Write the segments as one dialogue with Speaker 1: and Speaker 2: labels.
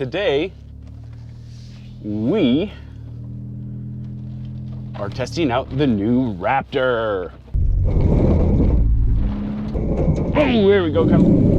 Speaker 1: today we are testing out the new Raptor. Oh, here we go, come.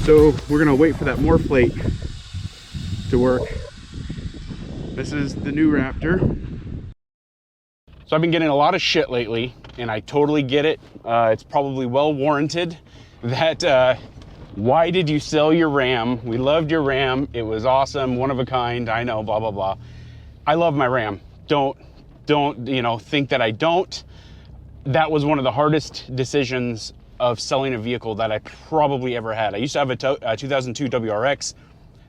Speaker 1: So we're gonna wait for that morph plate to work. This is the new Raptor. So I've been getting a lot of shit lately, and I totally get it. It's probably well warranted that why did you sell your Ram? We loved your Ram. It was awesome, one of a kind. I know, blah, blah, blah. I love my Ram. Don't think that I don't. That was one of the hardest decisions of selling a vehicle that I probably ever had. I used to have a 2002 WRX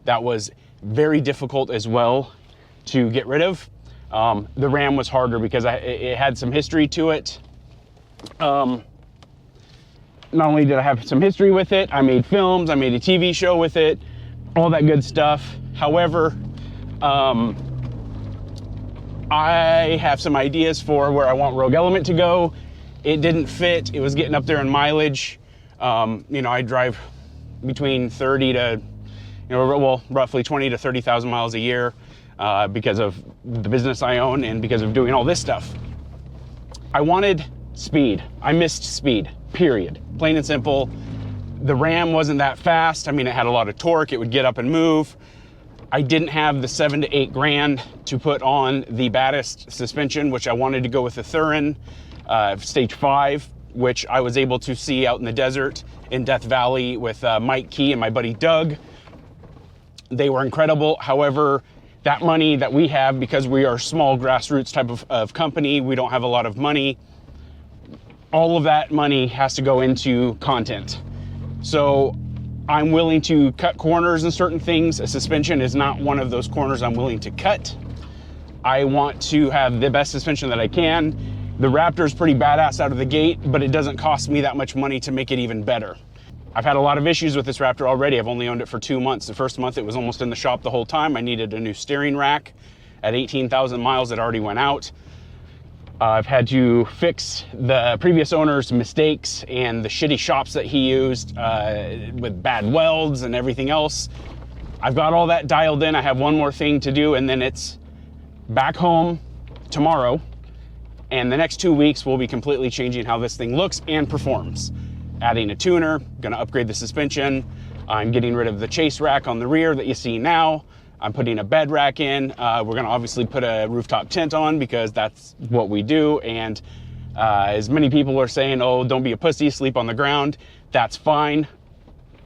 Speaker 1: that was very difficult as well to get rid of. The Ram was harder because it had some history to it. Not only did I have some history with it, I made films, I made a TV show with it, all that good stuff. However, I have some ideas for where I want Rogue Element to go. It didn't fit. It was getting up there in mileage. I drive between 30 to, roughly 20 to 30,000 miles a year because of the business I own and because of doing all this stuff. I wanted speed. I missed speed, period. Plain and simple. The Ram wasn't that fast. I mean, it had a lot of torque. It would get up and move. I didn't have the 7 to 8 grand to put on the baddest suspension, which I wanted to go with the Thurin. Stage 5, which I was able to see out in the desert in Death Valley with Mike Key and my buddy Doug. They were incredible. However, that money that we have, because we are a small grassroots type of company, we don't have a lot of money. All of that money has to go into content. So I'm willing to cut corners in certain things. A suspension is not one of those corners I'm willing to cut. I want to have the best suspension that I can. The Raptor is pretty badass out of the gate, but it doesn't cost me that much money to make it even better. I've had a lot of issues with this Raptor already. I've only owned it for 2 months. The first month it was almost in the shop the whole time. I needed a new steering rack. At 18,000 miles, it already went out. I've had to fix the previous owner's mistakes and the shitty shops that he used with bad welds and everything else. I've got all that dialed in. I have one more thing to do, and then it's back home tomorrow. And the next 2 weeks, we'll be completely changing how this thing looks and performs. Adding a tuner, gonna upgrade the suspension. I'm getting rid of the chase rack on the rear that you see now. I'm putting a bed rack in. We're gonna obviously put a rooftop tent on because that's what we do. And as many people are saying, oh, don't be a pussy, sleep on the ground. That's fine.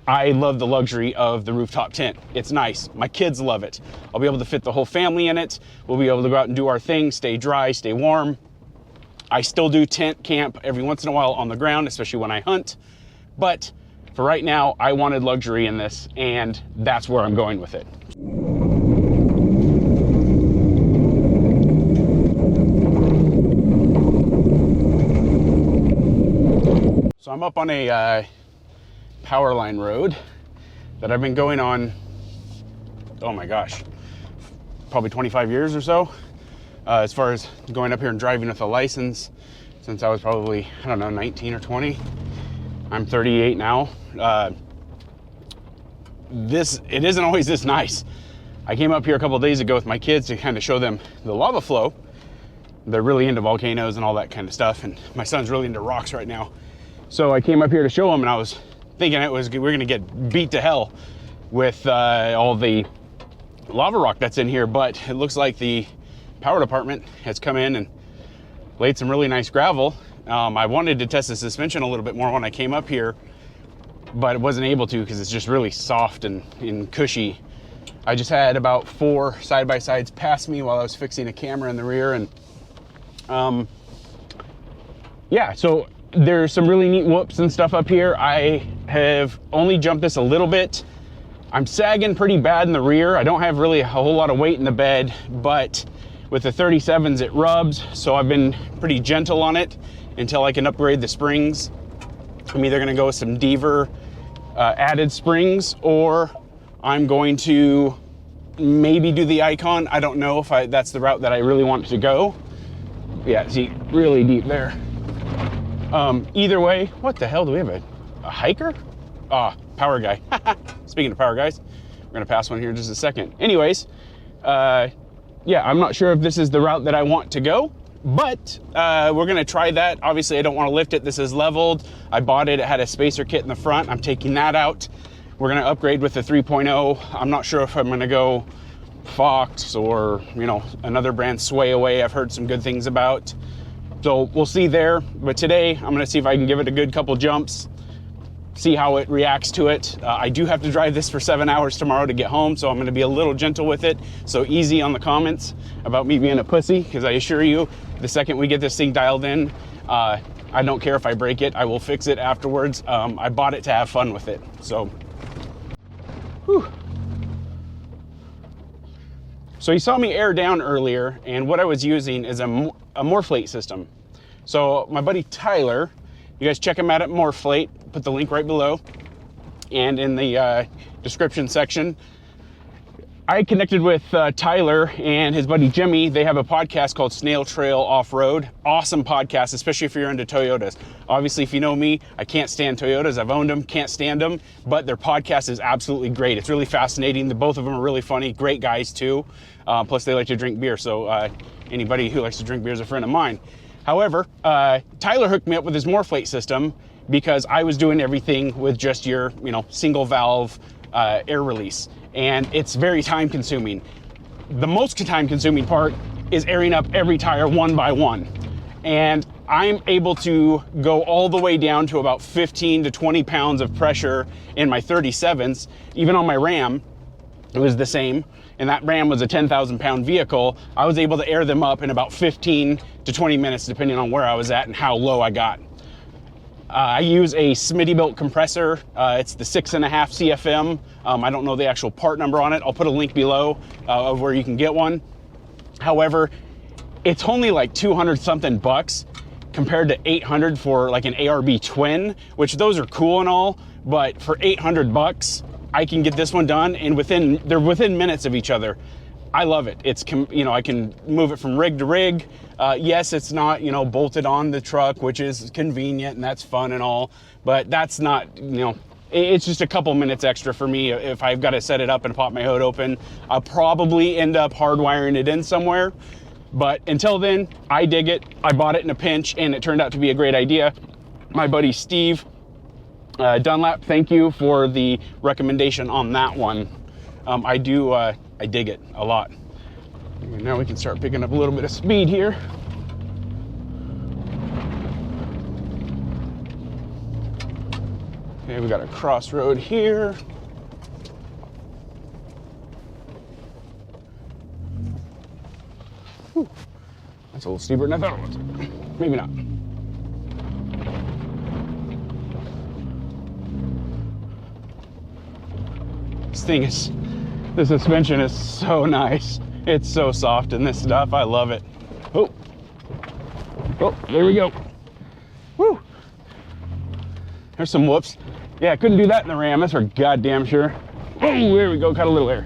Speaker 1: I love the luxury of the rooftop tent. It's nice. My kids love it. I'll be able to fit the whole family in it. We'll be able to go out and do our thing, stay dry, stay warm. I still do tent camp every once in a while on the ground, especially when I hunt. But for right now, I wanted luxury in this, and that's where I'm going with it. So I'm up on a power line road that I've been going on, oh my gosh, probably 25 years or so. As far as going up here and driving with a license since I was probably, 19 or 20. I'm 38 now. It isn't always this nice. I came up here a couple of days ago with my kids to kind of show them the lava flow. They're really into volcanoes and all that kind of stuff, and my son's really into rocks right now. So I came up here to show them, and I was thinking we're gonna get beat to hell with all the lava rock that's in here, but it looks like the power department has come in and laid some really nice gravel. I wanted to test the suspension a little bit more when I came up here, but wasn't able to because it's just really soft and cushy. I just had about 4 side-by-sides pass me while I was fixing a camera in the rear, and yeah, so there's some really neat whoops and stuff up here. I have only jumped this a little bit. I'm sagging pretty bad in the rear. I don't have really a whole lot of weight in the bed, but with the 37s it rubs, so I've been pretty gentle on it until I can upgrade the springs. I'm either gonna go with some Deaver added springs, or I'm going to maybe do the Icon. I don't know if that's the route that I really want to go. Yeah, see, really deep there. Either way, what the hell, do we have a hiker? Power guy. Speaking of power guys, we're gonna pass one here in just a second. Anyways, yeah, I'm not sure if this is the route that I want to go, but we're gonna try that. Obviously, I don't want to lift it. This is leveled. I bought it. It had a spacer kit in the front. I'm taking that out. We're gonna upgrade with the 3.0. I'm not sure if I'm gonna go Fox or, you know, another brand, Sway Away. I've heard some good things about. So we'll see there. But today, I'm gonna see if I can give it a good couple jumps, see how it reacts to it. I do have to drive this for 7 hours tomorrow to get home, so I'm gonna be a little gentle with it. So easy on the comments about me being a pussy, because I assure you, the second we get this thing dialed in, I don't care if I break it, I will fix it afterwards. I bought it to have fun with it, so. Whew. So you saw me air down earlier, and what I was using is a Morphlate system. So my buddy Tyler, you guys check him out at Morphlate, put the link right below and in the description section. I connected with Tyler and his buddy Jimmy. They have a podcast called Snail Trail Off-Road. Awesome podcast, especially if you're into Toyotas. Obviously, if you know me, I can't stand Toyotas. I've owned them, can't stand them, but their podcast is absolutely great. It's really fascinating. Both of them are really funny, great guys too. Plus they like to drink beer, so anybody who likes to drink beer is a friend of mine. However, Tyler hooked me up with his Morphlate system because I was doing everything with just your, you know, single valve air release. And it's very time consuming. The most time consuming part is airing up every tire one by one. And I'm able to go all the way down to about 15 to 20 pounds of pressure in my 37s. Even on my Ram, it was the same. And that Ram was a 10,000 pound vehicle. I was able to air them up in about 15 to 20 minutes, depending on where I was at and how low I got. I use a Smittybilt compressor. It's the 6.5 CFM. I don't know the actual part number on it. I'll put a link below of where you can get one. However, it's only like 200 something bucks compared to 800 for like an ARB twin, which those are cool and all, but for 800 bucks, I can get this one done, and they're within minutes of each other. I love it. It's, you know, I can move it from rig to rig. Yes, it's not, you know, bolted on the truck, which is convenient and that's fun and all, but that's not, you know, it's just a couple minutes extra for me. If I've got to set it up and pop my hood open, I'll probably end up hardwiring it in somewhere. But until then, I dig it. I bought it in a pinch and it turned out to be a great idea. My buddy Steve Dunlap, thank you for the recommendation on that one. I dig it a lot. And now we can start picking up a little bit of speed here. Okay, we got a crossroad here. Whew. That's a little steeper than I thought it was. Maybe not. The suspension is so nice. It's so soft in this stuff. I love it. Oh, there we go. Woo. There's some whoops. Yeah, I couldn't do that in the Ram. That's for goddamn sure. Oh, there we go. Cut a little air.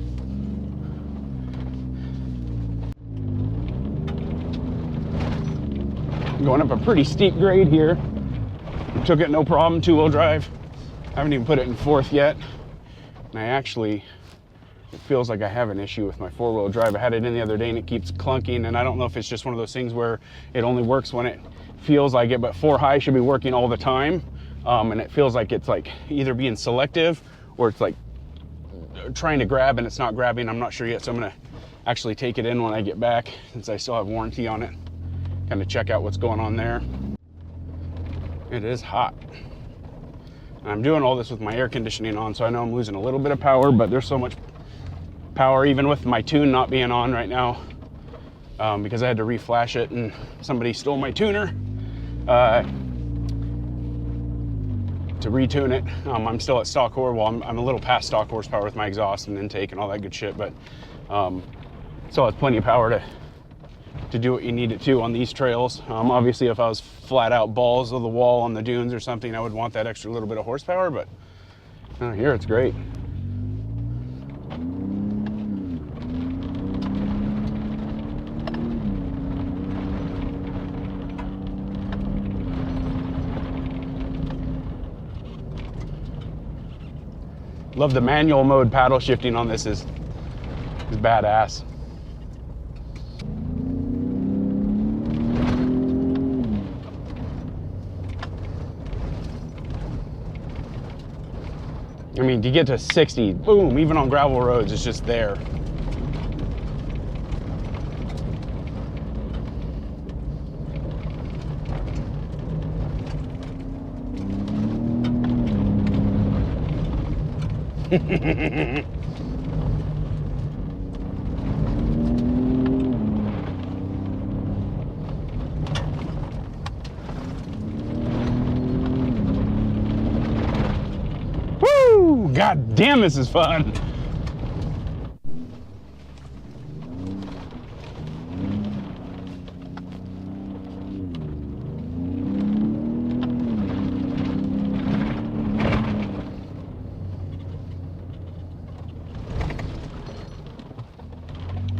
Speaker 1: Going up a pretty steep grade here. Took it no problem, 2-wheel drive. Haven't even put it in fourth yet. And it feels like I have an issue with my 4-wheel drive. I had it in the other day and it keeps clunking, and I don't know if it's just one of those things where it only works when it feels like it, but 4 high should be working all the time. And it feels like it's like either being selective or it's like trying to grab and it's not grabbing. I'm not sure yet, so I'm gonna actually take it in when I get back, since I still have warranty on it. Kind of check out what's going on there. It is hot. And I'm doing all this with my air conditioning on, so I know I'm losing a little bit of power, but there's so much power even with my tune not being on right now, because I had to reflash it and somebody stole my tuner to retune it. I'm still at stock horse. Well, I'm a little past stock horsepower with my exhaust and intake and all that good shit, but still has plenty of power to do what you need it to on these trails. Obviously, if I was flat out balls of the wall on the dunes or something, I would want that extra little bit of horsepower, but here it's great. Love the manual mode paddle shifting on this is badass. I mean, to get to 60, boom, even on gravel roads, it's just there. Woo! God damn, this is fun.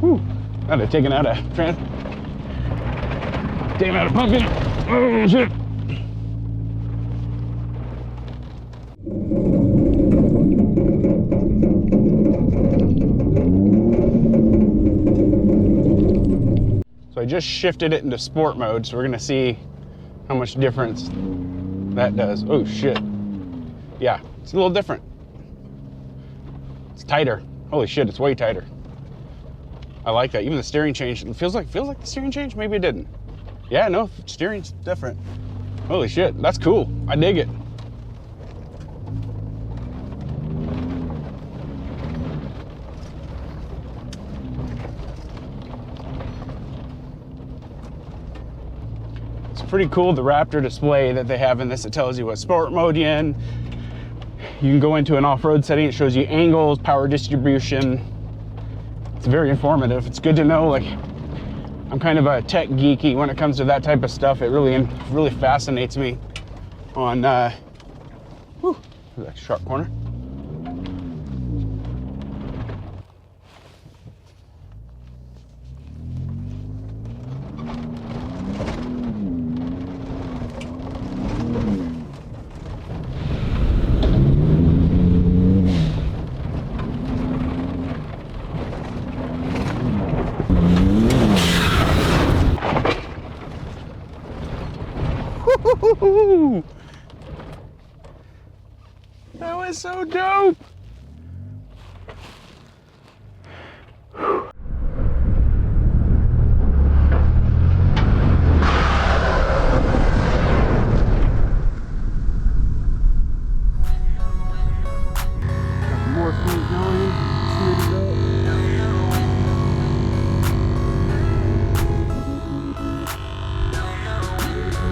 Speaker 1: Whew, I'd have taken out a taken out a pumpkin. Oh shit. So I just shifted it into sport mode, so we're gonna see how much difference that does. Oh shit. Yeah, it's a little different. It's tighter. Holy shit, it's way tighter. I like that. Even the steering change, it feels like the steering change. Maybe it didn't. Yeah, no, steering's different. Holy shit, that's cool. I dig it. It's pretty cool, the Raptor display that they have in this. It tells you what sport mode you're in. You can go into an off-road setting. It shows you angles, power distribution. It's very informative. It's good to know. Like, I'm kind of a tech geeky when it comes to that type of stuff. It really fascinates me on whew, that sharp corner. Woo-hoo-hoo-hoo. That was so dope. More food going.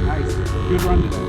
Speaker 1: Nice. Good run today.